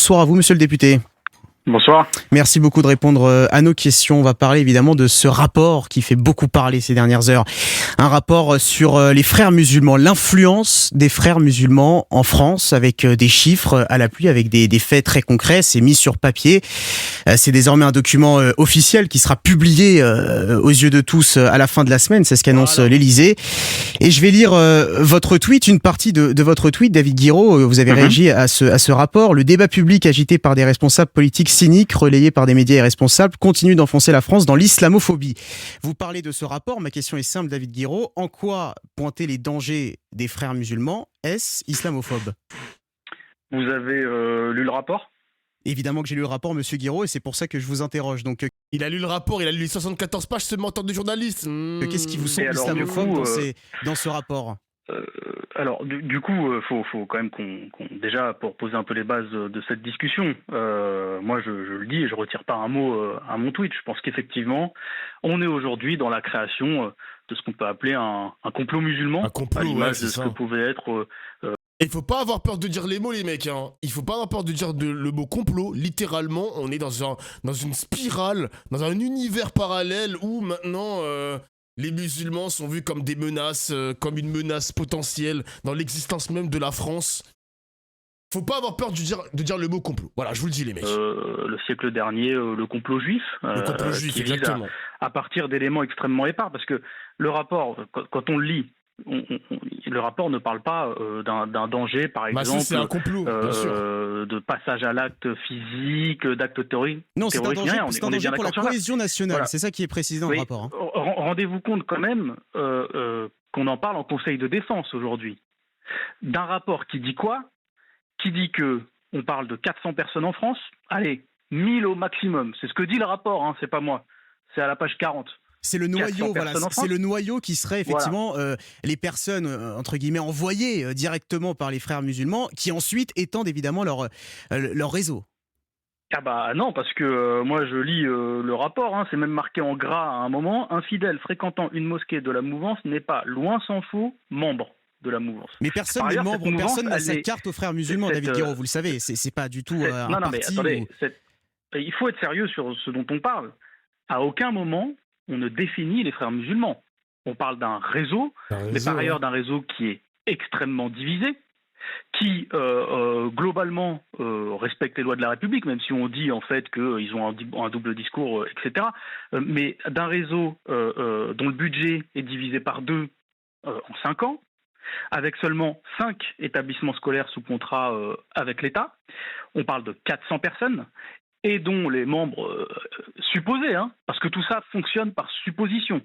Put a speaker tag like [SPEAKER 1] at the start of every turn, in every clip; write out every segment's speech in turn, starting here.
[SPEAKER 1] Bonsoir à vous, monsieur le député.
[SPEAKER 2] Bonsoir.
[SPEAKER 1] Merci beaucoup de répondre à nos questions. On va parler évidemment de ce rapport qui fait beaucoup parler ces dernières heures. Un rapport sur les frères musulmans, l'influence des frères musulmans en France, avec des chiffres à l'appui, avec des faits très concrets. C'est mis sur papier. C'est désormais un document officiel qui sera publié aux yeux de tous à la fin de la semaine. C'est ce qu'annonce l'Élysée. Et je vais lire votre tweet, une partie de votre tweet, David Guiraud. Vous avez réagi à ce rapport. Le débat public agité par des responsables politiques cyniques, relayés par des médias irresponsables, continue d'enfoncer la France dans l'islamophobie. Vous parlez de ce rapport. Ma question est simple, David Guiraud. En quoi pointer les dangers des frères musulmans est-ce islamophobe ?
[SPEAKER 2] Vous avez lu le rapport ?
[SPEAKER 1] Évidemment que j'ai lu le rapport, monsieur Guiraud, et c'est pour ça que je vous interroge. Donc,
[SPEAKER 3] il a lu le rapport, il a lu les 74 pages, ce menteur de journaliste.
[SPEAKER 1] Qu'est-ce qui vous semble islamophobe dans ce rapport ?
[SPEAKER 2] Alors, du coup, faut quand même déjà, pour poser un peu les bases de cette discussion, moi je le dis et je retire pas un mot à mon tweet. Je pense qu'effectivement, on est aujourd'hui dans la création de ce qu'on peut appeler un complot musulman, à l'image de ce que pouvait être...
[SPEAKER 3] Il faut pas avoir peur de dire les mots, les mecs. Il faut pas avoir peur de dire le mot complot. Littéralement, on est dans une spirale, dans un univers parallèle où maintenant les musulmans sont vus comme des menaces, comme une menace potentielle dans l'existence même de la France. Faut pas avoir peur de dire le mot complot. Voilà, je vous le dis, les mecs.
[SPEAKER 2] Le siècle dernier, le complot juif.
[SPEAKER 3] Le complot juif,
[SPEAKER 2] qui
[SPEAKER 3] exactement.
[SPEAKER 2] À partir d'éléments extrêmement épars, parce que le rapport, quand on le lit, le rapport ne parle pas d'un danger, par exemple,
[SPEAKER 3] c'est un complot, bien sûr.
[SPEAKER 2] De passage à l'acte physique, d'acte terroriste.
[SPEAKER 1] Non, c'est un danger, c'est un danger pour la cohésion nationale. Voilà. C'est ça qui est précisé dans le rapport.
[SPEAKER 2] Rendez-vous compte quand même qu'on en parle en Conseil de défense aujourd'hui. D'un rapport qui dit quoi ? Qui dit que on parle de 400 personnes en France. Allez, 1000 au maximum. C'est ce que dit le rapport, c'est pas moi. C'est à la page 40.
[SPEAKER 1] C'est le noyau, voilà. C'est le noyau qui serait effectivement les personnes entre guillemets envoyées directement par les frères musulmans, qui ensuite étendent évidemment leur réseau.
[SPEAKER 2] Ah bah non, parce que moi je lis le rapport, c'est même marqué en gras à un moment. Un fidèle fréquentant une mosquée de la mouvance n'est pas, loin s'en faut, membre de la mouvance.
[SPEAKER 1] Mais personne n'est membre, personne n'a sa carte aux frères musulmans, David Guiraud, vous le savez. C'est pas du tout un parti.
[SPEAKER 2] Mais attendez, il faut être sérieux sur ce dont on parle. À aucun moment on ne définit les frères musulmans. On parle d'un réseau, mais par ailleurs d'un réseau qui est extrêmement divisé, qui globalement respecte les lois de la République, même si on dit en fait qu'ils ont un double discours, etc. Mais d'un réseau dont le budget est divisé par 2 en 5 ans, avec seulement 5 établissements scolaires sous contrat avec l'État. On parle de 400 personnes, et dont les membres supposés, parce que tout ça fonctionne par supposition.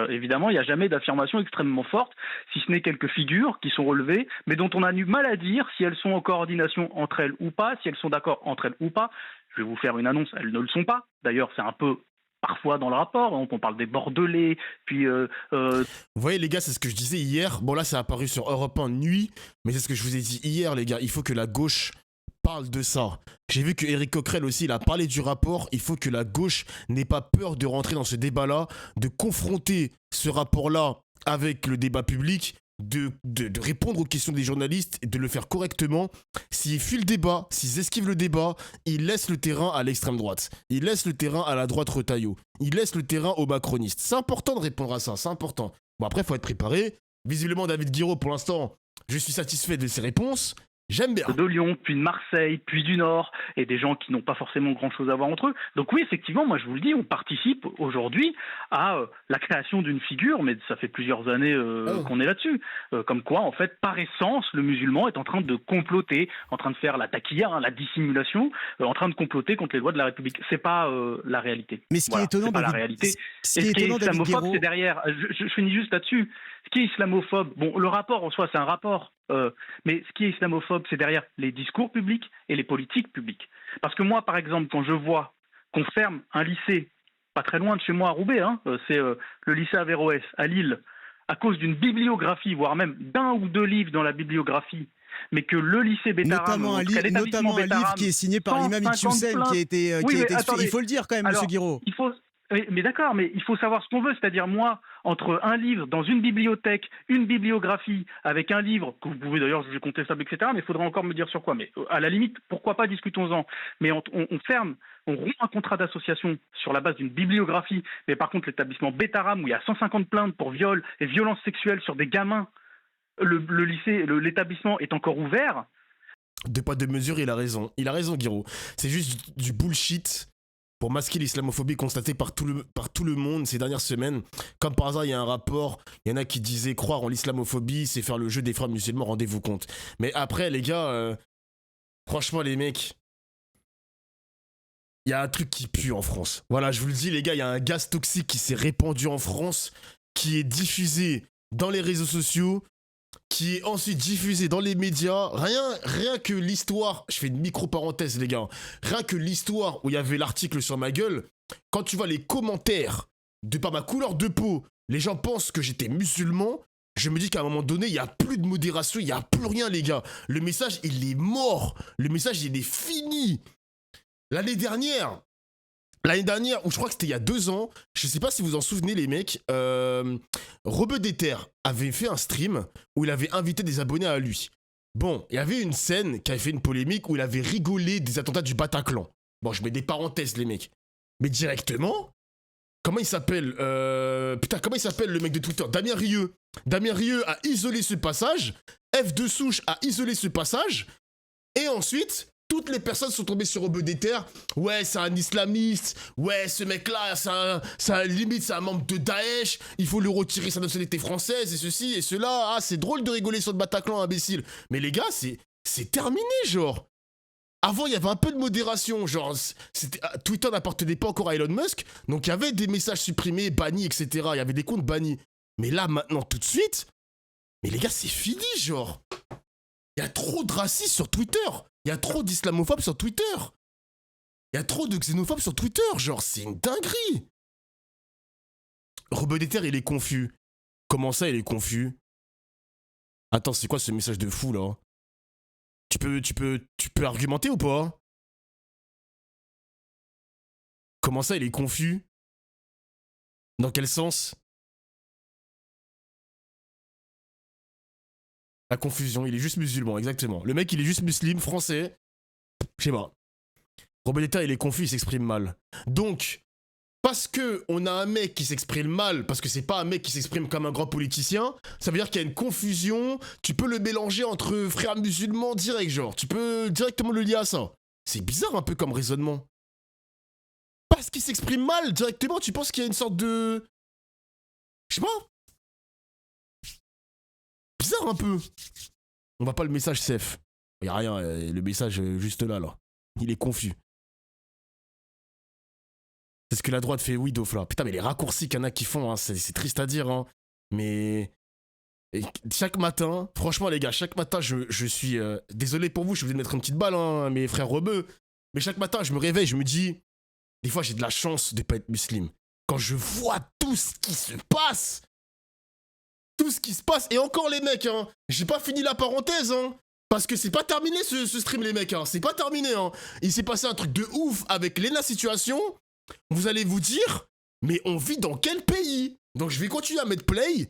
[SPEAKER 2] Évidemment, il n'y a jamais d'affirmation extrêmement forte, si ce n'est quelques figures qui sont relevées, mais dont on a du mal à dire si elles sont en coordination entre elles ou pas, si elles sont d'accord entre elles ou pas. Je vais vous faire une annonce, elles ne le sont pas. D'ailleurs, c'est un peu parfois dans le rapport, on parle des Bordelais, puis...
[SPEAKER 3] Vous voyez les gars, c'est ce que je disais hier, bon là ça a apparu sur Europe 1 nuit, mais c'est ce que je vous ai dit hier les gars, il faut que la gauche parle de ça. J'ai vu que Éric Coquerel aussi, il a parlé du rapport. Il faut que la gauche n'ait pas peur de rentrer dans ce débat-là, de confronter ce rapport-là avec le débat public, de répondre aux questions des journalistes et de le faire correctement. S'ils fuient le débat, s'ils esquivent le débat, ils laissent le terrain à l'extrême droite. Ils laissent le terrain à la droite retaillot. Ils laissent le terrain aux macronistes. C'est important de répondre à ça, c'est important. Bon après, il faut être préparé. Visiblement, David Guiraud, pour l'instant, je suis satisfait de ses réponses. J'aime bien.
[SPEAKER 2] De Lyon, puis de Marseille, puis du Nord, et des gens qui n'ont pas forcément grand-chose à voir entre eux. Donc oui, effectivement, moi je vous le dis, on participe aujourd'hui à la création d'une figure, mais ça fait plusieurs années qu'on est là-dessus. Comme quoi, en fait, par essence, le musulman est en train de comploter, en train de faire la taquilla, la dissimulation, en train de comploter contre les lois de la République. C'est pas la réalité.
[SPEAKER 1] Mais ce qui est étonnant,
[SPEAKER 2] c'est pas la réalité.
[SPEAKER 1] Ce qui est étonnant,
[SPEAKER 2] islamophobe, c'est derrière. Je finis juste là-dessus. Ce qui est islamophobe, bon, le rapport en soi, c'est un rapport. Mais ce qui est islamophobe, c'est derrière les discours publics et les politiques publiques. Parce que moi, par exemple, quand je vois qu'on ferme un lycée, pas très loin de chez moi à Roubaix, c'est le lycée Averroès à Lille, à cause d'une bibliographie, voire même d'un ou 2 livres dans la bibliographie, mais que le lycée Bétarame...
[SPEAKER 1] Notamment un livre qui est signé par l'imam Iqiyoussen, qui a été... il faut le dire quand même, monsieur Guiraud.
[SPEAKER 2] Mais d'accord, mais il faut savoir ce qu'on veut. C'est-à-dire, moi, entre un livre dans une bibliothèque, une bibliographie, avec un livre, que vous pouvez d'ailleurs juger contestable, etc., mais il faudra encore me dire sur quoi. Mais à la limite, pourquoi pas, discutons-en. Mais on ferme, on rompt un contrat d'association sur la base d'une bibliographie. Mais par contre, l'établissement Betaram, où il y a 150 plaintes pour viol et violences sexuelles sur des gamins, le lycée, l'établissement est encore ouvert.
[SPEAKER 3] Deux poids, deux mesures, il a raison. Il a raison, Guiraud. C'est juste du bullshit pour masquer l'islamophobie constatée par tout le monde ces dernières semaines. Comme par hasard, il y a un rapport, il y en a qui disaient croire en l'islamophobie, c'est faire le jeu des frères musulmans, rendez-vous compte. Mais après, les gars, franchement, les mecs, il y a un truc qui pue en France. Voilà, je vous le dis, les gars, il y a un gaz toxique qui s'est répandu en France, qui est diffusé dans les réseaux sociaux, qui est ensuite diffusé dans les médias. Rien que l'histoire, je fais une micro-parenthèse les gars, rien que l'histoire où il y avait l'article sur ma gueule, quand tu vois les commentaires, de par ma couleur de peau, les gens pensent que j'étais musulman, je me dis qu'à un moment donné, il n'y a plus de modération, il n'y a plus rien les gars. Le message, il est mort, le message, il est fini. L'année dernière, ou je crois que c'était il y a 2 ans, je sais pas si vous en souvenez les mecs, Rebeu Déter avait fait un stream où il avait invité des abonnés à lui. Bon, il y avait une scène qui avait fait une polémique où il avait rigolé des attentats du Bataclan. Bon, je mets des parenthèses les mecs. Mais directement, comment il s'appelle comment il s'appelle le mec de Twitter? Damien Rieu. Damien Rieu a isolé ce passage, F2 Souche a isolé ce passage, et ensuite... toutes les personnes sont tombées sur Rebeu Déter. Ouais, c'est un islamiste. Ouais, ce mec-là, limite, c'est un membre de Daesh. Il faut lui retirer sa nationalité française et ceci et cela. Ah, c'est drôle de rigoler sur le Bataclan, imbécile. Mais les gars, c'est terminé, genre. Avant, il y avait un peu de modération. Genre, Twitter n'appartenait pas encore à Elon Musk. Donc, il y avait des messages supprimés, bannis, etc. Il y avait des comptes bannis. Mais là, maintenant, tout de suite, mais les gars, c'est fini, genre. Il y a trop de racistes sur Twitter. Il y a trop d'islamophobes sur Twitter. Il y a trop de xénophobes sur Twitter. Genre, c'est une dinguerie. Rebeu Déter, il est confus. Comment ça, il est confus? Attends, c'est quoi ce message de fou, là? Tu peux argumenter ou pas? Comment ça, il est confus? Dans quel sens? La confusion, il est juste musulman, exactement. Le mec, il est juste musulman, français. Je sais pas. Rebeu Déter, il est confus, il s'exprime mal. Donc, parce que on a un mec qui s'exprime mal, parce que c'est pas un mec qui s'exprime comme un grand politicien, ça veut dire qu'il y a une confusion, tu peux le mélanger entre frères musulmans direct, genre. Tu peux directement le lier à ça. C'est bizarre un peu comme raisonnement. Parce qu'il s'exprime mal, directement, tu penses qu'il y a une sorte de... Je sais pas. Bizarre un peu. On va pas le message safe. Il y a rien, le message juste là. Il est confus. C'est ce que la droite fait, oui, Dof là. Putain, mais les raccourcis qu'il y en a qui font, hein, c'est triste à dire, hein. Mais chaque matin, franchement les gars, chaque matin je suis... désolé pour vous, je suis obligé de mettre une petite balle, hein, mes frères rebeux. Mais chaque matin, je me réveille, je me dis... Des fois, j'ai de la chance de pas être musulman. Quand je vois tout ce qui se passe... Tout ce qui se passe, et encore les mecs, hein, j'ai pas fini la parenthèse, hein, parce que c'est pas terminé ce stream les mecs, hein, c'est pas terminé, hein. Il s'est passé un truc de ouf avec Lena Situation, vous allez vous dire, mais on vit dans quel pays? Donc je vais continuer à mettre play,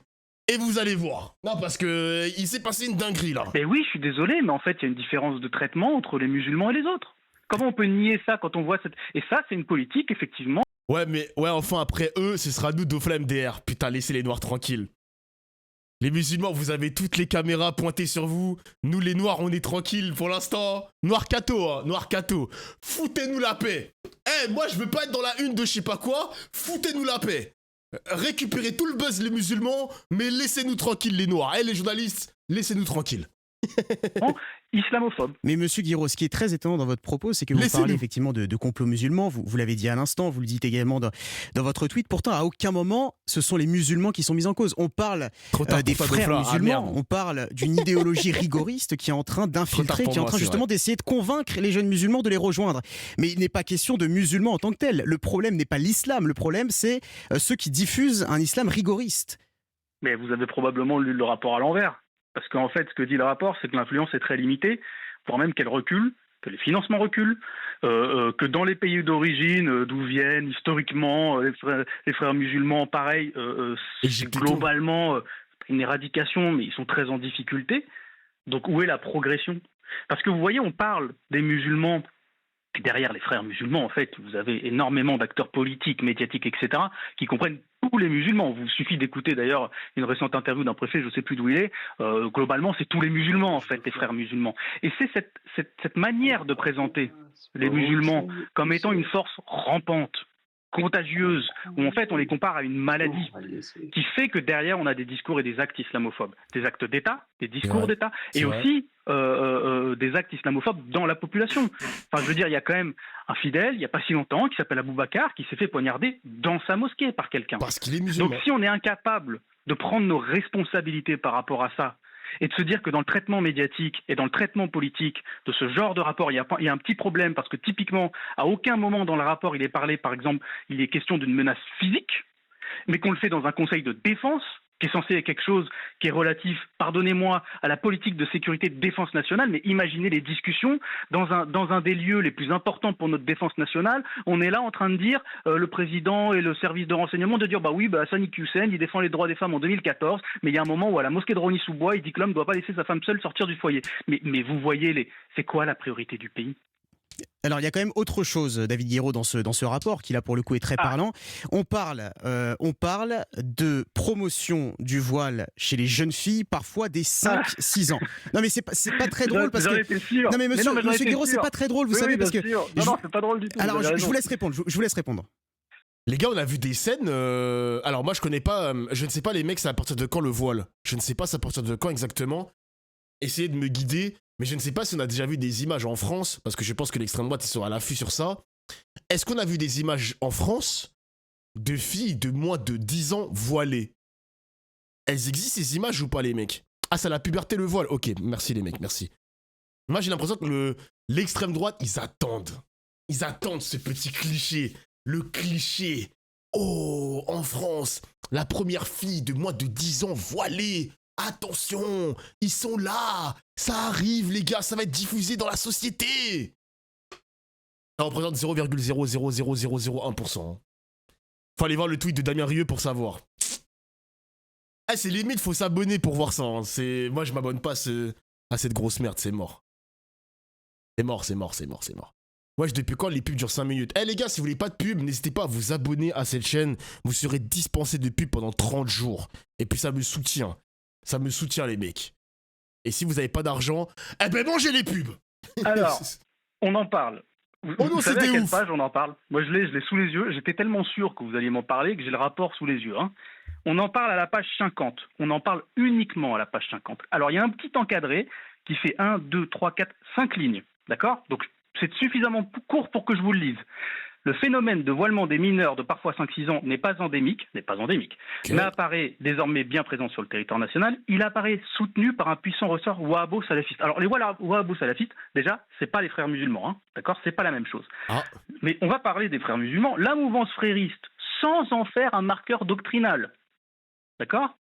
[SPEAKER 3] et vous allez voir. Non, parce que il s'est passé une dinguerie là.
[SPEAKER 2] Mais oui, je suis désolé, mais en fait, il y a une différence de traitement entre les musulmans et les autres. Comment on peut nier ça quand on voit cette... Et ça, c'est une politique, effectivement.
[SPEAKER 3] Ouais, mais, ouais, enfin, après eux, ce sera nous, Dofla MDR. Putain, laissez les noirs tranquilles. Les musulmans, vous avez toutes les caméras pointées sur vous. Nous, les noirs, on est tranquilles pour l'instant. Noir Cato, hein, Noir Cato. Foutez-nous la paix. Eh, moi, je veux pas être dans la une de je sais pas quoi. Foutez-nous la paix. Récupérez tout le buzz, les musulmans, mais laissez-nous tranquilles, les noirs. Eh, les journalistes, laissez-nous tranquilles.
[SPEAKER 2] Islamophobe.
[SPEAKER 1] Mais monsieur Guiraud, ce qui est très étonnant dans votre propos, c'est que vous parlez effectivement de complot musulman, vous l'avez dit à l'instant, vous le dites également dans votre tweet, pourtant à aucun moment ce sont les musulmans qui sont mis en cause. On parle des frères musulmans, on parle d'une idéologie rigoriste qui est en train d'infiltrer, qui est en train justement d'essayer de convaincre les jeunes musulmans de les rejoindre. Mais il n'est pas question de musulmans en tant que tels. Le problème n'est pas l'islam, le problème c'est ceux qui diffusent un islam rigoriste.
[SPEAKER 2] Mais vous avez probablement lu le rapport à l'envers. Parce qu'en fait, ce que dit le rapport, c'est que l'influence est très limitée, voire même qu'elle recule, que les financements reculent, que dans les pays d'origine, d'où viennent historiquement les frères musulmans, pareil, c'est globalement une éradication, mais ils sont très en difficulté. Donc où est la progression? Parce que vous voyez, on parle des musulmans. Derrière les frères musulmans, en fait, vous avez énormément d'acteurs politiques, médiatiques, etc., qui comprennent tous les musulmans. Il vous suffit d'écouter d'ailleurs une récente interview d'un préfet, je ne sais plus d'où il est. Globalement, c'est tous les musulmans, en fait, les frères musulmans. Et c'est cette manière de présenter les musulmans comme étant une force rampante, contagieuse, où en fait on les compare à une maladie, qui fait que derrière on a des discours et des actes islamophobes, des actes d'État, des discours d'État, et aussi des actes islamophobes dans la population. Enfin, je veux dire, il y a quand même un fidèle, il n'y a pas si longtemps, qui s'appelle Abou Bakar, qui s'est fait poignarder dans sa mosquée par quelqu'un.
[SPEAKER 3] Parce qu'il est musulman.
[SPEAKER 2] Donc si on est incapable de prendre nos responsabilités par rapport à ça, et de se dire que dans le traitement médiatique et dans le traitement politique de ce genre de rapport, il y a un petit problème, parce que typiquement, à aucun moment dans le rapport, il est parlé, par exemple, il est question d'une menace physique, mais qu'on le fait dans un conseil de défense, qui est censé être quelque chose qui est relatif, pardonnez-moi, à la politique de sécurité de défense nationale, mais imaginez les discussions dans un des lieux les plus importants pour notre défense nationale. On est là en train de dire, le président et le service de renseignement, de dire, bah oui, Hassani Hussein, il défend les droits des femmes en 2014, mais il y a un moment où à la mosquée de Rony-sous-Bois, il dit que l'homme ne doit pas laisser sa femme seule sortir du foyer. Mais vous voyez, c'est quoi la priorité du pays ?
[SPEAKER 1] Alors, il y a quand même autre chose, David Guiraud, dans ce rapport, qui là, pour le coup, est très parlant. On parle de promotion du voile chez les jeunes filles, parfois dès 5-6 ans. Non, mais c'est pas très drôle parce que...
[SPEAKER 2] Sûr.
[SPEAKER 1] Non, mais monsieur Guiraud, c'est pas très drôle, vous savez, parce que...
[SPEAKER 2] Non, c'est pas drôle du tout.
[SPEAKER 1] Alors, je vous laisse répondre.
[SPEAKER 3] Les gars, on a vu des scènes... Alors, moi, je connais pas... je ne sais pas, les mecs, c'est à partir de quand le voile? Je ne sais pas, c'est à partir de quand exactement. Essayez de me guider... Mais je ne sais pas si on a déjà vu des images en France, parce que je pense que l'extrême droite, ils sont à l'affût sur ça. Est-ce qu'on a vu des images en France de filles de moins de 10 ans voilées? Elles existent ces images ou pas, les mecs? Ah, c'est la puberté, le voile. Ok, merci les mecs, merci. Moi, j'ai l'impression que l'extrême droite, ils attendent. Ils attendent ce petit cliché. Le cliché. Oh, en France, la première fille de moins de 10 ans voilée. Attention, ils sont là. Ça arrive, les gars, ça va être diffusé dans la société. Ça représente 0,00001%. Faut aller voir le tweet de Damien Rieu pour savoir. Ah, c'est limite, faut s'abonner pour voir ça. Hein. Moi, je m'abonne pas à cette grosse merde, c'est mort. C'est mort. Moi, depuis quand les pubs durent 5 minutes? Eh les gars, si vous voulez pas de pub, n'hésitez pas à vous abonner à cette chaîne. Vous serez dispensé de pub pendant 30 jours. Et puis ça me soutient. Ça me soutient, les mecs. Et si vous avez pas d'argent, eh ben mangez les pubs.
[SPEAKER 2] Alors, on en parle. Vous savez à quelle page on en parle? Moi, je l'ai sous les yeux. J'étais tellement sûr que vous alliez m'en parler que j'ai le rapport sous les yeux. Hein. On en parle à la page 50. On en parle uniquement à la page 50. Alors, il y a un petit encadré qui fait 1, 2, 3, 4, 5 lignes. D'accord? Donc, c'est suffisamment court pour que je vous le lise. Le phénomène de voilement des mineurs de parfois 5-6 ans n'est pas endémique, mais apparaît désormais bien présent sur le territoire national. Il apparaît soutenu par un puissant ressort wahhabo-salafiste. Alors, les wahhabo-salafistes, déjà, c'est pas les frères musulmans, hein, d'accord? C'est pas la même chose. Ah. Mais on va parler des frères musulmans, la mouvance frériste, sans en faire un marqueur doctrinal. D'accord?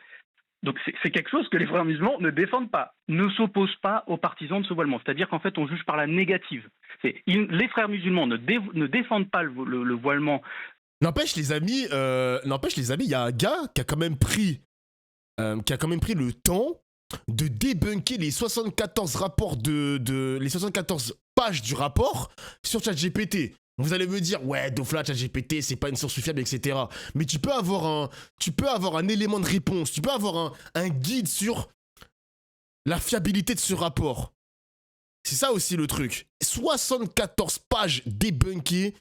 [SPEAKER 2] Donc c'est quelque chose que les frères musulmans ne défendent pas, ne s'opposent pas aux partisans de ce voilement. C'est-à-dire qu'en fait, on juge par la négative. Les frères musulmans ne défendent pas le voilement.
[SPEAKER 3] N'empêche les amis, il y a un gars qui a quand même pris le temps de débunker les 74 rapports les 74 pages du rapport sur ChatGPT. Vous allez me dire, ouais, Dofla, ChatGPT, c'est pas une source fiable, etc. Mais tu peux avoir un élément de réponse, tu peux avoir un guide sur la fiabilité de ce rapport. C'est ça aussi le truc. 74 pages débunkées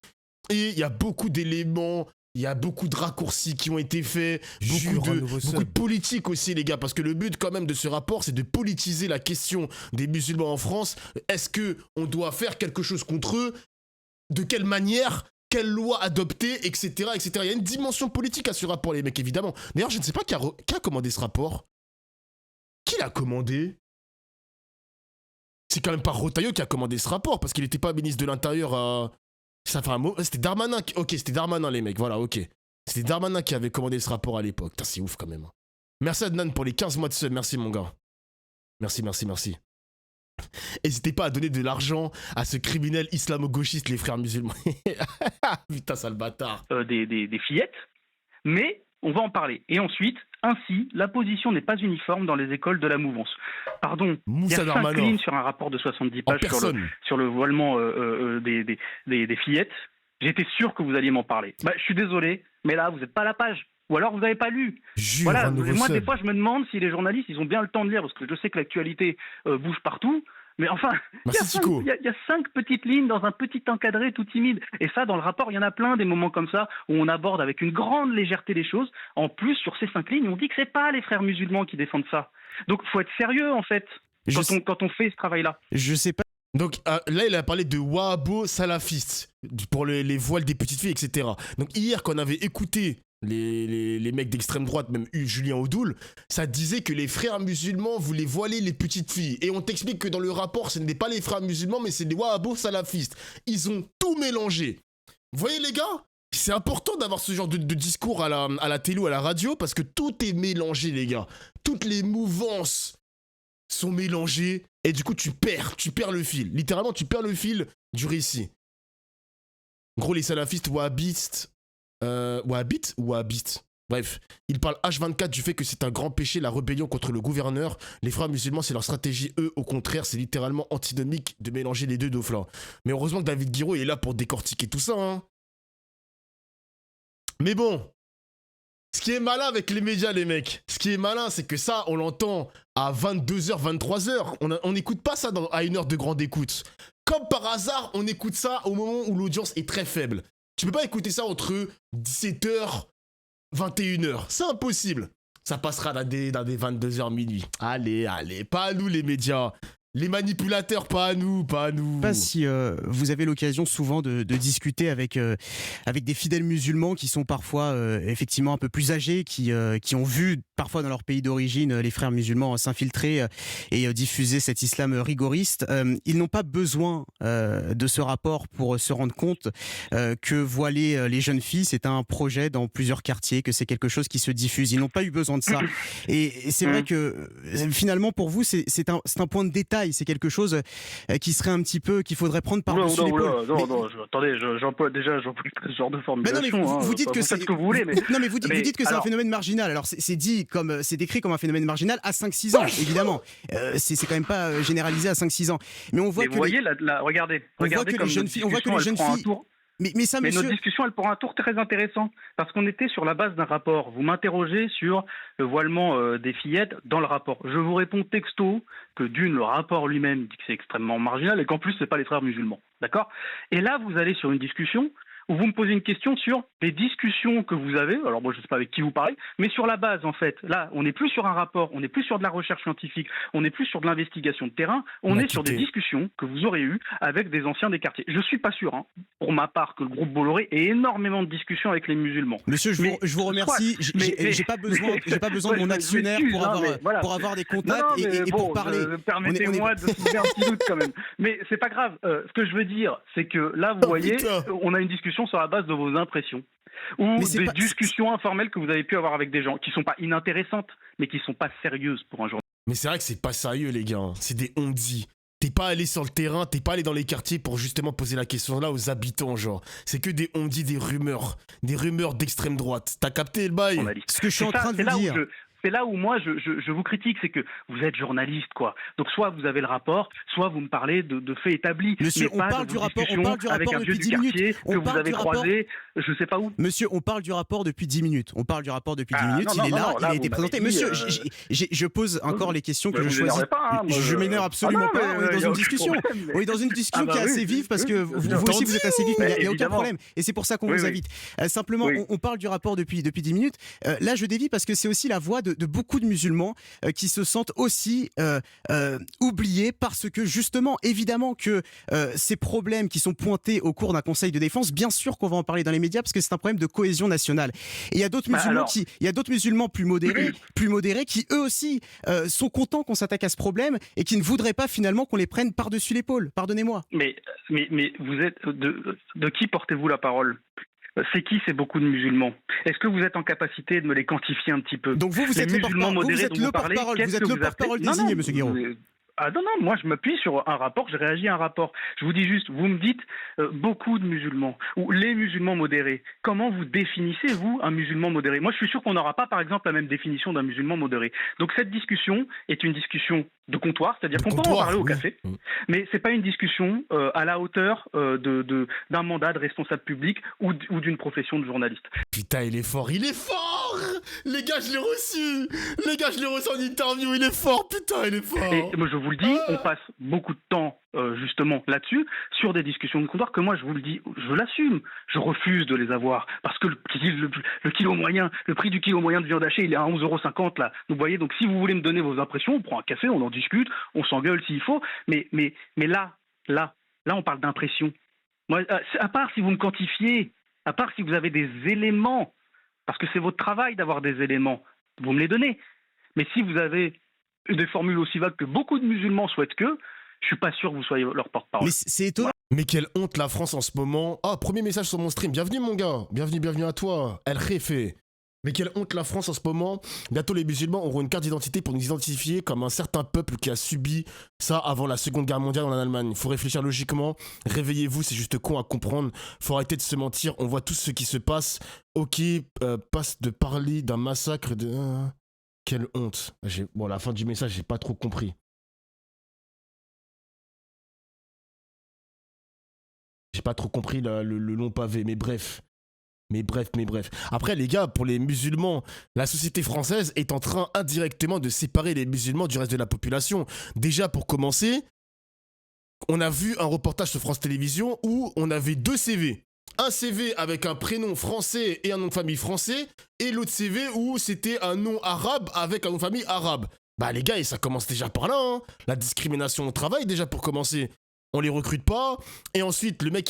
[SPEAKER 3] et il y a beaucoup d'éléments, il y a beaucoup de raccourcis qui ont été faits, beaucoup de politique aussi, les gars, parce que le but quand même de ce rapport, c'est de politiser la question des musulmans en France. Est-ce qu'on doit faire quelque chose contre eux? De quelle manière, quelle loi adopter, etc., etc. Il y a une dimension politique à ce rapport, les mecs, évidemment. D'ailleurs, je ne sais pas qui a commandé ce rapport. Qui l'a commandé? C'est quand même pas Retailleau qui a commandé ce rapport, parce qu'il n'était pas ministre de l'Intérieur à... Ça fait un mot... C'était Darmanin. Ok, c'était Darmanin, les mecs, voilà, ok. C'était Darmanin qui avait commandé ce rapport à l'époque. Putain, c'est ouf quand même. Merci Adnan pour les 15 mois de sub. Merci, mon gars. Merci. N'hésitez pas à donner de l'argent à ce criminel islamo-gauchiste, les frères musulmans. Putain, sale bâtard.
[SPEAKER 2] Des fillettes, mais on va en parler. Et ensuite, ainsi, la position n'est pas uniforme dans les écoles de la mouvance. Pardon, il y a 5 lignes sur un rapport de 70 pages sur le voilement des fillettes. J'étais sûr que vous alliez m'en parler. Je suis désolé, mais là, vous n'êtes pas à la page. Ou alors vous n'avez pas lu. Voilà. Moi, des fois, je me demande si les journalistes, ils ont bien le temps de lire, parce que je sais que l'actualité bouge partout. Mais enfin, il y a 5 petites lignes dans un petit encadré tout timide. Et ça, dans le rapport, il y en a plein des moments comme ça où on aborde avec une grande légèreté les choses. En plus, sur ces 5 lignes, on dit que c'est pas les frères musulmans qui défendent ça. Donc, faut être sérieux en fait quand on fait ce travail-là.
[SPEAKER 1] Je sais pas.
[SPEAKER 3] Donc là, il a parlé de wahhabo salafistes pour les voiles des petites filles, etc. Donc hier, quand on avait écouté les mecs d'extrême droite, même Julien Audoul, ça disait que les frères musulmans voulaient voiler les petites filles. Et on t'explique que dans le rapport, ce n'est pas les frères musulmans, mais c'est des wahhabo salafistes. Ils ont tout mélangé. Vous voyez les gars ? C'est important d'avoir ce genre de discours à la télé ou à la radio, parce que tout est mélangé, les gars. Toutes les mouvances sont mélangées, et du coup, tu perds le fil. Littéralement, tu perds le fil du récit. En gros, les salafistes wahhabistes, wahhabites. Bref, il parle H24 du fait que c'est un grand péché la rébellion contre le gouverneur. Les frères musulmans, c'est leur stratégie. Eux, au contraire, c'est littéralement antinomique de mélanger les deux dauphlins. Mais heureusement que David Guiraud est là pour décortiquer tout ça. Hein. Mais bon, ce qui est malin avec les médias, les mecs, ce qui est malin, c'est que ça, on l'entend à 22h, 23h. On n'écoute pas ça à une heure de grande écoute. Comme par hasard, on écoute ça au moment où l'audience est très faible. Tu peux pas écouter ça entre 17h, 21h. C'est impossible. Ça passera dans des 22h minuit. Allez, pas à nous les médias. Les manipulateurs, pas à nous.
[SPEAKER 1] Je sais pas si vous avez l'occasion souvent de discuter avec des fidèles musulmans qui sont parfois effectivement un peu plus âgés, qui ont vu parfois dans leur pays d'origine les frères musulmans s'infiltrer et diffuser cet islam rigoriste. Ils n'ont pas besoin de ce rapport pour se rendre compte que voiler les jeunes filles, c'est un projet dans plusieurs quartiers, que c'est quelque chose qui se diffuse. Ils n'ont pas eu besoin de ça. Et c'est vrai que finalement pour vous, c'est un point de détail. C'est quelque chose qui serait un petit peu, qu'il faudrait prendre par-dessus l'épaule.
[SPEAKER 2] Attendez, j'emploie ce genre de formulation.
[SPEAKER 1] Vous dites que c'est
[SPEAKER 2] ce que vous voulez.
[SPEAKER 1] Vous dites que c'est un phénomène marginal. Alors c'est décrit comme un phénomène marginal à 5-6 ans, évidemment. C'est quand même pas généralisé à 5-6 ans. Mais on voit que
[SPEAKER 2] regardez
[SPEAKER 1] que les jeunes filles, Mais
[SPEAKER 2] notre discussion, elle prend un tour très intéressant, parce qu'on était sur la base d'un rapport. Vous m'interrogez sur le voilement des fillettes dans le rapport. Je vous réponds texto que le rapport lui-même dit que c'est extrêmement marginal et qu'en plus, c'est pas les frères musulmans. D'accord ? Et là, vous allez sur une discussion où vous me posez une question sur les discussions que vous avez. Alors moi, je ne sais pas avec qui vous parlez, mais sur la base, en fait. Là, on n'est plus sur un rapport, on n'est plus sur de la recherche scientifique, on n'est plus sur de l'investigation de terrain, on est sur des discussions que vous aurez eues avec des anciens des quartiers. Je ne suis pas sûr, pour ma part, que le groupe Bolloré ait énormément de discussions avec les musulmans.
[SPEAKER 1] Monsieur, je vous remercie. J'ai pas besoin de mon actionnaire pour avoir des contacts et pour parler.
[SPEAKER 2] Permettez-moi de soulever un petit doute quand même. Mais c'est pas grave. Ce que je veux dire, c'est que là, vous voyez, on a une discussion sur la base de vos impressions ou des discussions informelles que vous avez pu avoir avec des gens qui sont pas inintéressantes mais qui sont pas sérieuses pour un journaliste.
[SPEAKER 3] Mais c'est vrai que c'est pas sérieux les gars, c'est des on-dit. T'es pas allé sur le terrain, t'es pas allé dans les quartiers pour justement poser la question là aux habitants, genre. C'est que des on-dit, des rumeurs d'extrême droite. T'as capté le bail?
[SPEAKER 1] Ce que je suis en train de vous dire.
[SPEAKER 2] C'est là où moi je vous critique, c'est que vous êtes journaliste, quoi. Donc soit vous avez le rapport, soit vous me parlez de faits établis.
[SPEAKER 1] Monsieur, on parle du rapport depuis 10 minutes.
[SPEAKER 2] Que vous avez croisé, je sais pas où.
[SPEAKER 1] Monsieur, on parle du rapport depuis 10 minutes. Il est là, il a été présenté. Monsieur, je pose encore les questions que je choisis. Je m'énerve absolument pas. On est dans une discussion. On est dans une discussion qui est assez vive parce que vous aussi vous êtes assez vif, mais il n'y a aucun problème. Et c'est pour ça qu'on vous invite. Simplement, on parle du rapport depuis 10 minutes. Là, je dévie parce que c'est aussi la voix de beaucoup de musulmans qui se sentent aussi oubliés parce que justement, évidemment que ces problèmes qui sont pointés au cours d'un conseil de défense, bien sûr qu'on va en parler dans les médias parce que c'est un problème de cohésion nationale. Et il y a d'autres musulmans plus modérés qui eux aussi sont contents qu'on s'attaque à ce problème et qui ne voudraient pas finalement qu'on les prenne par-dessus l'épaule. Pardonnez-moi.
[SPEAKER 2] Mais vous êtes de qui portez-vous la parole ? C'est qui ces beaucoup de musulmans? Est-ce que vous êtes en capacité de me les quantifier un petit peu?
[SPEAKER 1] Donc vous êtes le porte-parole désigné, monsieur Guiraud.
[SPEAKER 2] Ah non, non, moi je m'appuie sur un rapport, je réagis à un rapport. Je vous dis juste, vous me dites beaucoup de musulmans, ou les musulmans modérés. Comment vous définissez, vous, un musulman modéré? Moi je suis sûr qu'on n'aura pas, par exemple, la même définition d'un musulman modéré. Donc cette discussion est une discussion de comptoir, c'est-à-dire qu'on peut en parler au café, mais c'est pas une discussion à la hauteur d'un mandat de responsable public ou d'une profession de journaliste.
[SPEAKER 3] Putain, il est fort, il est fort! Les gars, je l'ai reçu! Les gars, je l'ai reçu en interview, il est fort, putain, il est fort!
[SPEAKER 2] Et moi, je vous le dis, on passe beaucoup de temps justement là-dessus, sur des discussions de comptoir que moi, je vous le dis, je l'assume. Je refuse de les avoir parce que le kilo moyen, le prix du kilo moyen de viande hachée, il est à 11,50 € là. Donc, vous voyez, donc si vous voulez me donner vos impressions, on prend un café, on en discute, on s'engueule s'il faut. Mais là, on parle d'impression. Moi, à part si vous me quantifiez, à part si vous avez des éléments, parce que c'est votre travail d'avoir des éléments, vous me les donnez. Mais si vous avez des formules aussi vagues que beaucoup de musulmans souhaitent que, je suis pas sûr que vous soyez leur porte-parole.
[SPEAKER 1] Mais c'est étonnant.
[SPEAKER 3] Mais quelle honte la France en ce moment. Ah, premier message sur mon stream. Bienvenue mon gars. Bienvenue à toi. El Jefe. Mais quelle honte la France en ce moment. Bientôt les musulmans auront une carte d'identité pour nous identifier comme un certain peuple qui a subi ça avant la Seconde Guerre mondiale en Allemagne. Faut réfléchir logiquement. Réveillez-vous, c'est juste con à comprendre. Faut arrêter de se mentir. On voit tout ce qui se passe. Ok, passe de parler d'un massacre de... Quelle honte. Bon, la fin du message, j'ai pas trop compris. J'ai pas trop compris le long pavé, mais bref. Mais bref. Après, les gars, pour les musulmans, la société française est en train indirectement de séparer les musulmans du reste de la population. Déjà, pour commencer, on a vu un reportage sur France Télévisions où on avait 2 CV. Un CV avec un prénom français et un nom de famille français, et l'autre CV où c'était un nom arabe avec un nom de famille arabe. Bah les gars, et ça commence déjà par là, hein. La discrimination au travail, déjà, pour commencer. On les recrute pas, et ensuite le mec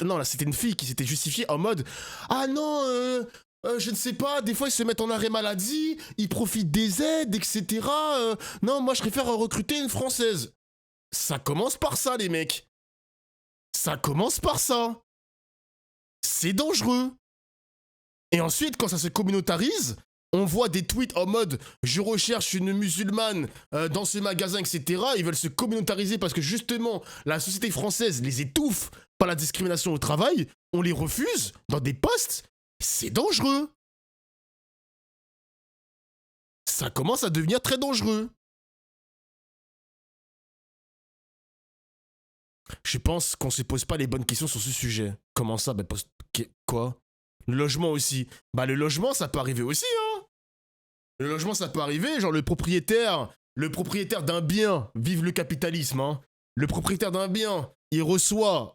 [SPEAKER 3] non là c'était une fille qui s'était justifiée en mode ah non je ne sais pas, des fois ils se mettent en arrêt maladie, ils profitent des aides, etc. Non, moi je préfère recruter une française. Ça commence par ça, les mecs. Ça commence par ça. C'est dangereux. Et ensuite, quand ça se communautarise, on voit des tweets en mode « Je recherche une musulmane dans ce magasin, etc. » Ils veulent se communautariser parce que justement, la société française les étouffe par la discrimination au travail. On les refuse dans des postes. C'est dangereux. Ça commence à devenir très dangereux. Je pense qu'on se pose pas les bonnes questions sur ce sujet. Comment ça? Bah, quoi? Le logement aussi. Bah le logement, ça peut arriver aussi, hein. Le logement, ça peut arriver, genre le propriétaire d'un bien, vive le capitalisme, hein. Le propriétaire d'un bien, il reçoit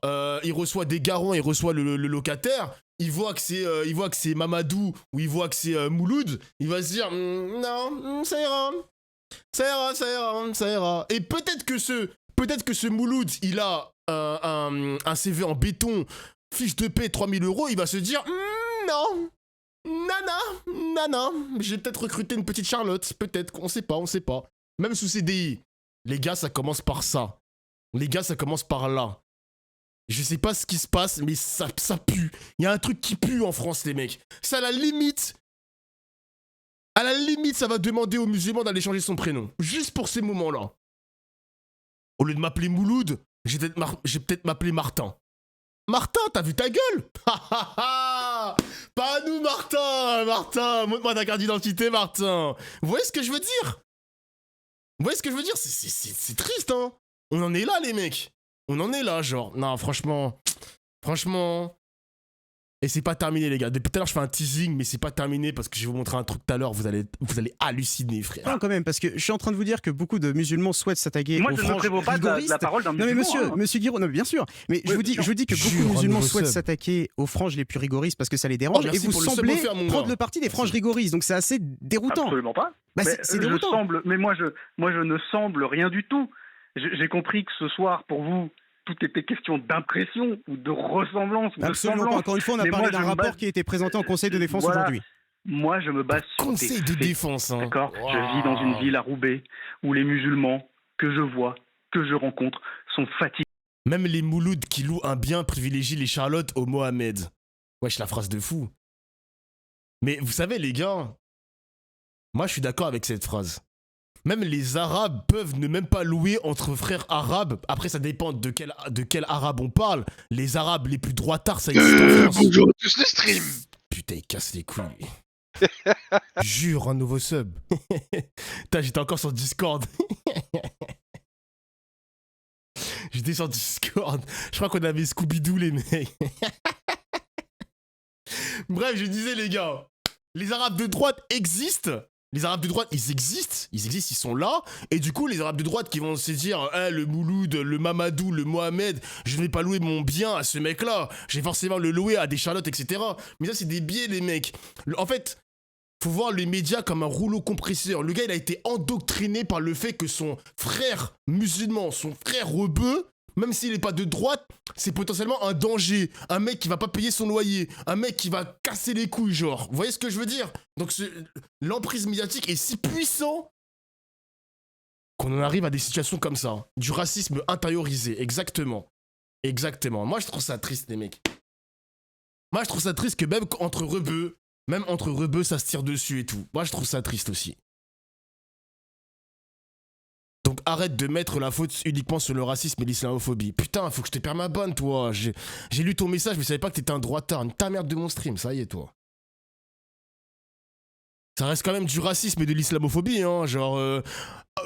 [SPEAKER 3] des garants, il reçoit le locataire, il voit que c'est Mamadou ou il voit que c'est Mouloud, il va se dire non, ça ira. Et peut-être que ce Mouloud, il a un CV en béton, fiche de paie 3000 €, il va se dire non. Nana, j'ai peut-être recruté une petite Charlotte, peut-être, on sait pas. Même sous CDI, les gars, ça commence par ça. Les gars, ça commence par là. Je sais pas ce qui se passe, mais ça pue. Il y a un truc qui pue en France, les mecs. C'est à la limite, ça va demander aux musulmans d'aller changer son prénom. Juste pour ces moments-là. Au lieu de m'appeler Mouloud, j'ai peut-être m'appeler Martin. Martin, t'as vu ta gueule? Pas à nous, Martin, montre-moi ta carte d'identité, Martin. Vous voyez ce que je veux dire? C'est triste, hein. On en est là, les mecs. On en est là, genre. Non, franchement. Et c'est pas terminé, les gars. Depuis tout à l'heure, je fais un teasing, mais c'est pas terminé parce que je vais vous montrer un truc tout à l'heure. Vous allez halluciner, frère.
[SPEAKER 1] Non, quand même, parce que je suis en train de vous dire que beaucoup de musulmans souhaitent s'attaquer aux franges rigoristes.
[SPEAKER 2] Moi, je ne prévois pas la parole d'un musulman.
[SPEAKER 1] Non, mais monsieur Guiraud, non, mais bien sûr. Mais je vous dis que beaucoup de musulmans souhaitent s'attaquer aux franges les plus rigoristes parce que ça les dérange. Et vous semblez prendre le parti des franges rigoristes. Donc c'est assez déroutant.
[SPEAKER 2] Absolument pas.
[SPEAKER 1] Bah, c'est déroutant.
[SPEAKER 2] Mais moi, je ne semble rien du tout. J'ai compris que ce soir, pour vous, tout était question d'impression ou de ressemblance.
[SPEAKER 1] Absolument pas. Encore une fois, on a parlé d'un rapport qui a été présenté en Conseil de défense aujourd'hui.
[SPEAKER 2] Moi, je me base sur
[SPEAKER 3] Conseil de défense, hein.
[SPEAKER 2] D'accord. Wow. Je vis dans une ville à Roubaix où les musulmans que je vois, que je rencontre, sont fatigués.
[SPEAKER 3] Même les Moulouds qui louent un bien privilégient les Charlottes au Mohamed. Wesh, la phrase de fou. Mais vous savez, les gars, moi, je suis d'accord avec cette phrase. Même les Arabes peuvent ne même pas louer entre frères arabes. Après, ça dépend de quel arabe on parle. Les Arabes les plus droitards, ça existe en France.
[SPEAKER 4] Bonjour à tous le stream.
[SPEAKER 3] Putain, il casse les couilles. Jure, un nouveau sub. Putain, j'étais encore sur Discord. J'étais sur Discord. Je crois qu'on avait Scooby-Doo, les mecs. Bref, je disais, les gars, les Arabes de droite existent. Les Arabes de droite, ils existent, ils sont là. Et du coup, les Arabes de droite qui vont se dire le Mouloud, le Mamadou, le Mohamed, je ne vais pas louer mon bien à ce mec-là. Je vais forcément le louer à des Charlottes, etc. Mais ça, c'est des biais, les mecs. En fait, faut voir les médias comme un rouleau compresseur. Le gars, il a été endoctriné par le fait que son frère musulman, son frère rebeu, même s'il n'est pas de droite, c'est potentiellement un danger. Un mec qui va pas payer son loyer. Un mec qui va casser les couilles, genre. Vous voyez ce que je veux dire? Donc l'emprise médiatique est si puissant qu'on en arrive à des situations comme ça. Du racisme intériorisé, exactement. Exactement. Moi, je trouve ça triste, les mecs. Moi, je trouve ça triste que même entre rebeux, ça se tire dessus et tout. Moi, je trouve ça triste aussi. Donc arrête de mettre la faute uniquement sur le racisme et l'islamophobie. Putain, faut que je te perds ma bonne, toi. J'ai lu ton message, mais je savais pas que t'étais un droitard. Ta merde de mon stream, ça y est, toi. Ça reste quand même du racisme et de l'islamophobie, hein. Genre,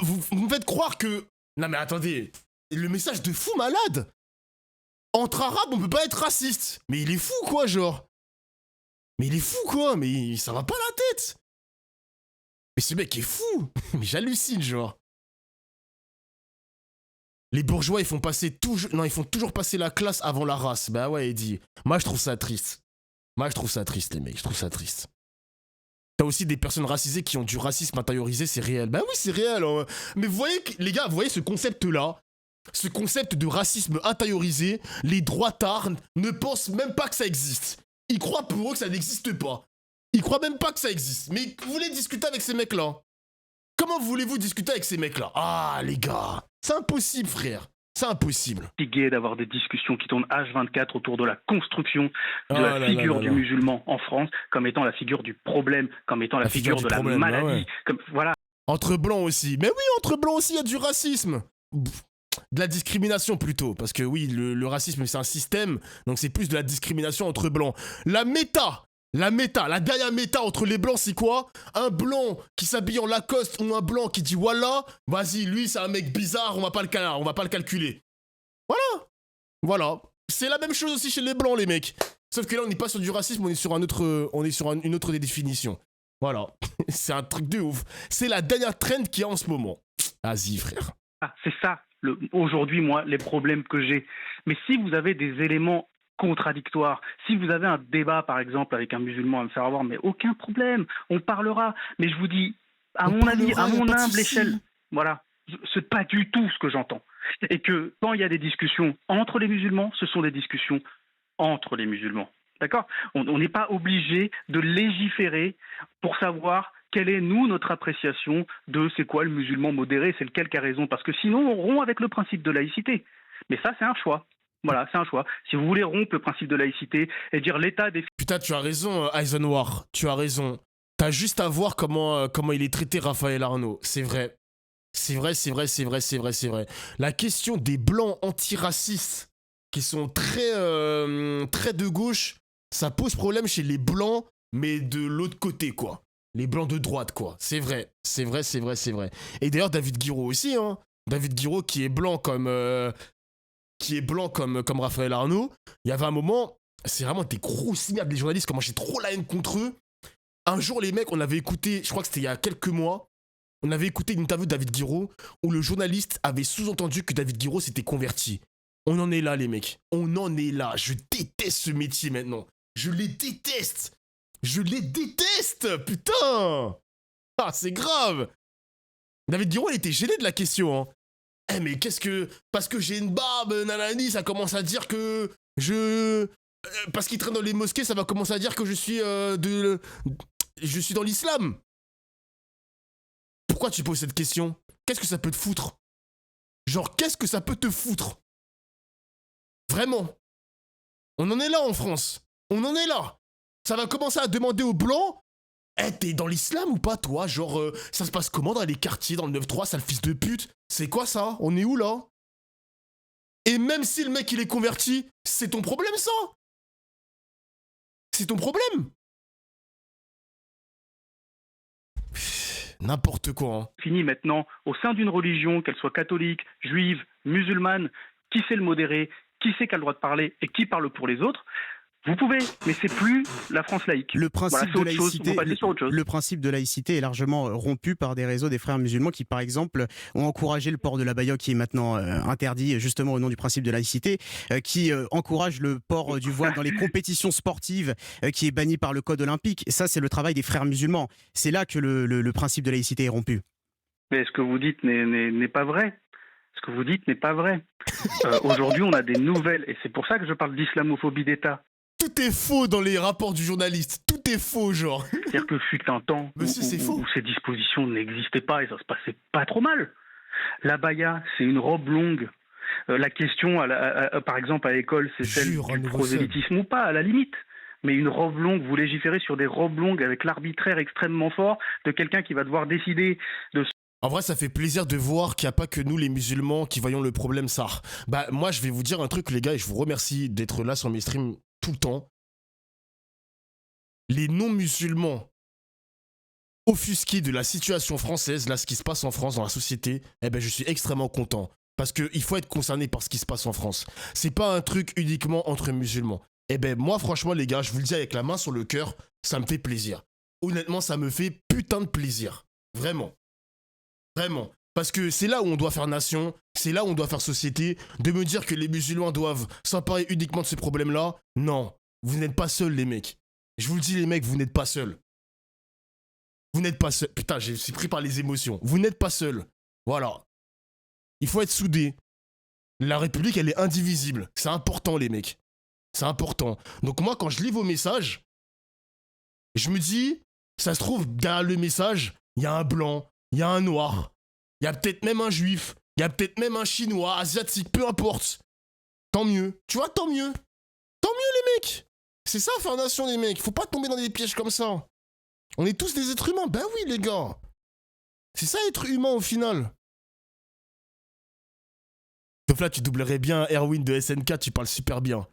[SPEAKER 3] vous me faites croire que... Non mais attendez, le message de fou malade. Entre arabes, on peut pas être raciste. Mais il est fou, quoi, genre. Mais il est fou, quoi. Mais ça va pas la tête. Mais ce mec est fou. Mais j'hallucine, genre. Les bourgeois, ils font toujours passer la classe avant la race. Bah ouais, Eddie. Moi, je trouve ça triste. Les mecs. Je trouve ça triste. T'as aussi des personnes racisées qui ont du racisme intériorisé, c'est réel. Bah oui, c'est réel. Hein. Mais vous voyez, les gars, vous voyez ce concept-là, ce concept de racisme intériorisé, les droitards ne pensent même pas que ça existe. Ils croient pour eux que ça n'existe pas. Ils croient même pas que ça existe. Mais vous voulez discuter avec ces mecs-là? Comment voulez-vous discuter avec ces mecs-là? Ah, les gars, c'est impossible, frère. C'est impossible.
[SPEAKER 2] Fatigué d'avoir des discussions qui tournent H24 autour de la construction de la figure du musulman en France comme étant la figure du problème, comme étant la figure de la maladie. Ouais. Comme, voilà.
[SPEAKER 3] Entre blancs aussi. Mais oui, entre blancs aussi, il y a du racisme. De la discrimination plutôt. Parce que oui, le racisme, c'est un système. Donc c'est plus de la discrimination entre blancs. La dernière méta entre les blancs, c'est quoi? Un blanc qui s'habille en Lacoste ou un blanc qui dit voilà, vas-y, lui, c'est un mec bizarre, on va pas le calculer. Voilà. C'est la même chose aussi chez les blancs, les mecs. Sauf que là, on n'est pas sur du racisme, on est sur une autre définition. Voilà. C'est un truc de ouf. C'est la dernière trend qu'il y a en ce moment. Vas-y, frère.
[SPEAKER 2] Ah, c'est ça, aujourd'hui, moi, les problèmes que j'ai. Mais si vous avez des éléments contradictoire. Si vous avez un débat, par exemple, avec un musulman à me faire avoir, mais aucun problème, on parlera. Mais je vous dis, à mon avis, à mon humble échelle, voilà, c'est pas du tout ce que j'entends. Et que quand il y a des discussions entre les musulmans, ce sont des discussions entre les musulmans. D'accord ? On n'est pas obligé de légiférer pour savoir quelle est, nous, notre appréciation de c'est quoi le musulman modéré, c'est lequel qui a raison. Parce que sinon, on rompt avec le principe de laïcité. Mais ça, c'est un choix. Voilà, c'est un choix. Si vous voulez rompre le principe de laïcité et dire l'État des...
[SPEAKER 3] Putain, tu as raison, Eisenhower. Tu as raison. T'as juste à voir comment il est traité, Raphaël Arnaud. C'est vrai. C'est vrai. La question des blancs antiracistes qui sont très de gauche, ça pose problème chez les blancs, mais de l'autre côté, quoi. Les blancs de droite, quoi. C'est vrai. Et d'ailleurs, David Guiraud aussi, hein. David Guiraud qui est blanc comme Raphaël Arnaud. Il y avait un moment, c'est vraiment des gros signes des journalistes, comment j'ai trop la haine contre eux. Un jour, les mecs, on avait écouté, je crois que c'était il y a quelques mois, on avait écouté une interview de David Guiraud où le journaliste avait sous-entendu que David Guiraud s'était converti. On en est là, les mecs. On en est là. Je déteste ce métier maintenant. Je les déteste, putain. Ah, c'est grave. David Guiraud, il était gêné de la question, hein. Mais qu'est-ce que... Parce que j'ai une barbe, nanani, ça commence à dire que parce qu'il traîne dans les mosquées, ça va commencer à dire que je suis je suis dans l'islam. Pourquoi tu poses cette question? Qu'est-ce que ça peut te foutre? Genre, qu'est-ce que ça peut te foutre? Vraiment. On en est là en France. On en est là. Ça va commencer à demander aux blancs, Eh, t'es dans l'islam ou pas, toi? Genre, ça se passe comment dans les quartiers, dans le 9-3, sale fils de pute? C'est quoi ça? On est où là? Et même si le mec il est converti, c'est ton problème ça? C'est ton problème? N'importe quoi. Hein.
[SPEAKER 2] Fini maintenant, au sein d'une religion, qu'elle soit catholique, juive, musulmane, qui sait le modérer, qui sait qui a le droit de parler et qui parle pour les autres, vous pouvez, mais c'est plus la France laïque.
[SPEAKER 1] Le principe
[SPEAKER 2] Voilà,
[SPEAKER 1] de laïcité, le principe de laïcité est largement rompu par des réseaux des frères musulmans qui, par exemple, ont encouragé le port de l'abaya qui est maintenant interdit justement au nom du principe de laïcité, qui encourage le port du voile dans les compétitions sportives, qui est banni par le code olympique. Et ça, c'est le travail des frères musulmans. C'est là que le principe de laïcité est rompu.
[SPEAKER 2] Mais ce que vous dites n'est pas vrai. Ce que vous dites n'est pas vrai. Aujourd'hui, on a des nouvelles, et c'est pour ça que je parle d'islamophobie d'État.
[SPEAKER 3] Tout est faux dans les rapports du journaliste. Tout est faux, genre.
[SPEAKER 2] C'est-à-dire que fut un temps où ces dispositions n'existaient pas et ça se passait pas trop mal. L'abaya, c'est une robe longue. La question, par exemple, à l'école, c'est celle du prosélytisme ou pas, à la limite. Mais une robe longue, vous légiférez sur des robes longues avec l'arbitraire extrêmement fort de quelqu'un qui va devoir décider de...
[SPEAKER 3] En vrai, ça fait plaisir de voir qu'il n'y a pas que nous, les musulmans, qui voyons le problème, ça. Bah, moi, je vais vous dire un truc, les gars, et je vous remercie d'être là sur mes streams tout le temps. Les non-musulmans offusqués de la situation française, là, ce qui se passe en France, dans la société, eh ben, je suis extrêmement content. Parce qu'il faut être concerné par ce qui se passe en France. C'est pas un truc uniquement entre musulmans. Eh ben, moi, franchement, les gars, je vous le dis avec la main sur le cœur, ça me fait plaisir. Honnêtement, ça me fait putain de plaisir. Vraiment. Vraiment. Parce que c'est là où on doit faire nation, c'est là où on doit faire société. De me dire que les musulmans doivent s'emparer uniquement de ces problèmes-là, non. Vous n'êtes pas seuls, les mecs. Je vous le dis, les mecs, vous n'êtes pas seuls. Vous n'êtes pas seuls. Putain, je suis pris par les émotions. Vous n'êtes pas seuls. Voilà. Il faut être soudés. La République, elle est indivisible. C'est important, les mecs. C'est important. Donc moi, quand je lis vos messages, je me dis, ça se trouve, derrière le message, il y a un blanc, il y a un noir, il y a peut-être même un juif, il y a peut-être même un chinois, asiatique, peu importe. Tant mieux. Tu vois, tant mieux. Tant mieux, les mecs. C'est ça, faire nation, les mecs. Faut pas tomber dans des pièges comme ça. On est tous des êtres humains. Ben oui, les gars. C'est ça, être humain, au final. Sauf là, tu doublerais bien Erwin de SNK, tu parles super bien.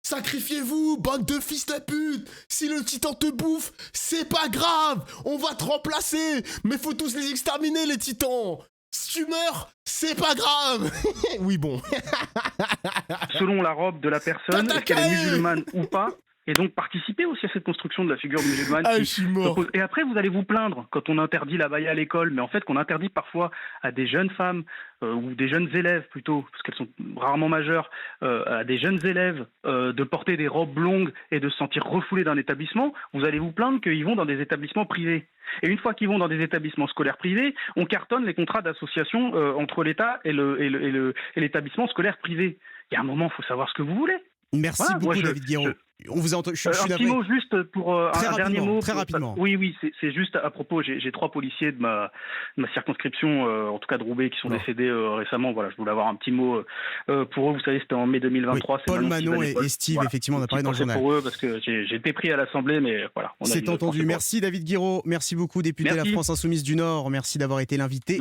[SPEAKER 3] Sacrifiez-vous, bande de fils de pute. Si le titan te bouffe, c'est pas grave. On va te remplacer. Mais faut tous les exterminer, les titans. Si tu meurs, c'est pas grave. Oui, bon.
[SPEAKER 2] Selon la robe de la personne, est-ce qu'elle est musulmane ou pas, et donc participer aussi à cette construction de la figure musulmane.
[SPEAKER 3] Ah, je suis mort.
[SPEAKER 2] Et après, vous allez vous plaindre quand on interdit l'abaya à l'école, mais en fait qu'on interdit parfois à des jeunes femmes, ou des jeunes élèves plutôt, parce qu'elles sont rarement majeures, à des jeunes élèves de porter des robes longues et de se sentir refoulés d'un établissement. Vous allez vous plaindre qu'ils vont dans des établissements privés. Et une fois qu'ils vont dans des établissements scolaires privés, on cartonne les contrats d'association entre l'État et l'établissement scolaire privé. Il y a un moment, il faut savoir ce que vous voulez.
[SPEAKER 1] Merci beaucoup, David Guiraud. On vous a entendu. Je suis
[SPEAKER 2] un petit mot juste pour un dernier mot.
[SPEAKER 1] Très rapidement.
[SPEAKER 2] Oui, c'est juste à propos. J'ai 3 policiers de ma circonscription, en tout cas de Roubaix, qui sont décédés récemment. Voilà, je voulais avoir un petit mot pour eux. Vous savez, c'était en mai 2023.
[SPEAKER 1] Oui, Paul Manon et Steve, voilà, effectivement, on a parlé dans le journal.
[SPEAKER 2] Pour eux, parce que j'ai été pris à l'Assemblée, mais voilà.
[SPEAKER 1] C'est entendu. Merci David Guiraud. Merci beaucoup, député de la France Insoumise du Nord. Merci d'avoir été l'invité.